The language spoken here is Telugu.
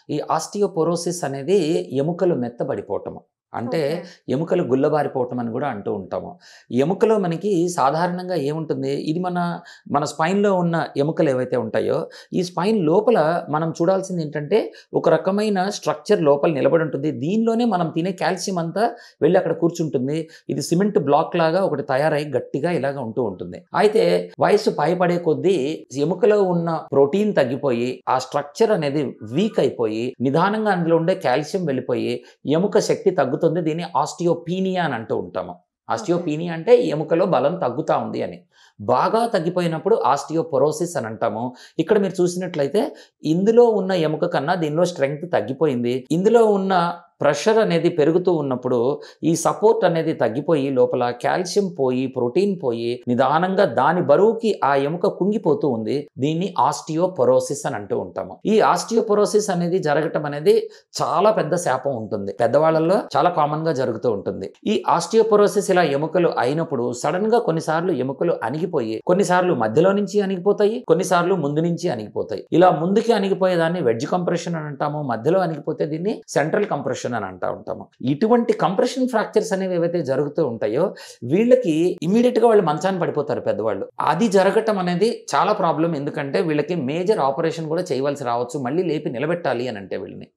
ఈ ఆస్టియోపోరోసిస్ అనేది ఎముకలు మెత్తబడిపోవటము. అంటే ఓకే. ఎముకలు గుల్లబారిపోవటం అని కూడా అంటూ ఉంటాము. ఎముకలో మనకి సాధారణంగా ఏముంటుంది, ఇది మన స్పైన్‌లో ఉన్న ఎముకలు ఏవైతే ఉంటాయో, ఈ స్పైన్ లోపల మనం చూడాల్సింది ఏంటంటే, ఒక రకమైన స్ట్రక్చర్ లోపల నిలబడి ఉంటుంది. దీనిలోనే మనం తినే కాల్షియం అంతా వెళ్ళి అక్కడ కూర్చుంటుంది. ఇది సిమెంట్ బ్లాక్ లాగా ఒకటి తయారై గట్టిగా ఇలాగ ఉంటూ ఉంటుంది. అయితే వయస్సు పైబడే కొద్దీ ఎముకలో ఉన్న ప్రోటీన్ తగ్గిపోయి, ఆ స్ట్రక్చర్ అనేది వీక్ అయిపోయి, నిదానంగా అందులో ఉండే కాల్షియం వెళ్ళిపోయి, ఎముక శక్తి తగ్గుతుంది. దీన్ని ఆస్టియోపీనియా అని అంటూ ఉంటాము. ఓకే. ఆస్టియోపీనియా అంటే ఎముకలో బలం తగ్గుతా ఉంది అని. బాగా తగ్గిపోయినప్పుడు ఆస్టియోపోరోసిస్ అని అంటాము. ఇక్కడ మీరు చూసినట్లయితే ఇందులో ఉన్న ఎముక కన్నా దీనిలో స్ట్రెంగ్త్ తగ్గిపోయింది. ఇందులో ఉన్న ప్రెషర్ అనేది పెరుగుతూ ఉన్నప్పుడు ఈ సపోర్ట్ అనేది తగ్గిపోయి లోపల కాల్షియం పోయి, ప్రోటీన్ పోయి, నిదానంగా దాని బరువుకి ఆ ఎముక కుంగిపోతూ ఉంది. దీన్ని ఆస్టియోపోరోసిస్ అని అంటూ ఉంటాము. ఈ ఆస్టియోపోరోసిస్ అనేది జరగటం అనేది చాలా పెద్ద శాపం ఉంటుంది. పెద్దవాళ్ళలో చాలా కామన్ గా జరుగుతూ ఉంటుంది. ఈ ఆస్టియోపోరోసిస్ ఇలా ఎముకలు అయినప్పుడు సడన్ గా కొన్నిసార్లు ఎముకలు అణిగిపోయి, కొన్నిసార్లు మధ్యలో నుంచి అణిగిపోతాయి, కొన్నిసార్లు ముందు నుంచి అణిగిపోతాయి. ఇలా ముందుకి అణిగిపోయేదాన్ని వెడ్జ్ కంప్రెషన్ అని అంటాము. మధ్యలో అణిగిపోతే దీన్ని సెంట్రల్ కంప్రెషన్ అని అంటూ ఉంటాము. ఇటువంటి కంప్రెషన్ ఫ్రాక్చర్స్ అనేవి ఏవైతే జరుగుతూ ఉంటాయో, వీళ్ళకి ఇమీడియట్ గా వాళ్ళు మంచాన పడిపోతారు పెద్దవాళ్ళు. అది జరగటం అనేది చాలా ప్రాబ్లం. ఎందుకంటే వీళ్ళకి మేజర్ ఆపరేషన్ కూడా చేయవలసి రావచ్చు. మళ్ళీ లేపి నిలబెట్టాలి అని అంటే వీళ్ళని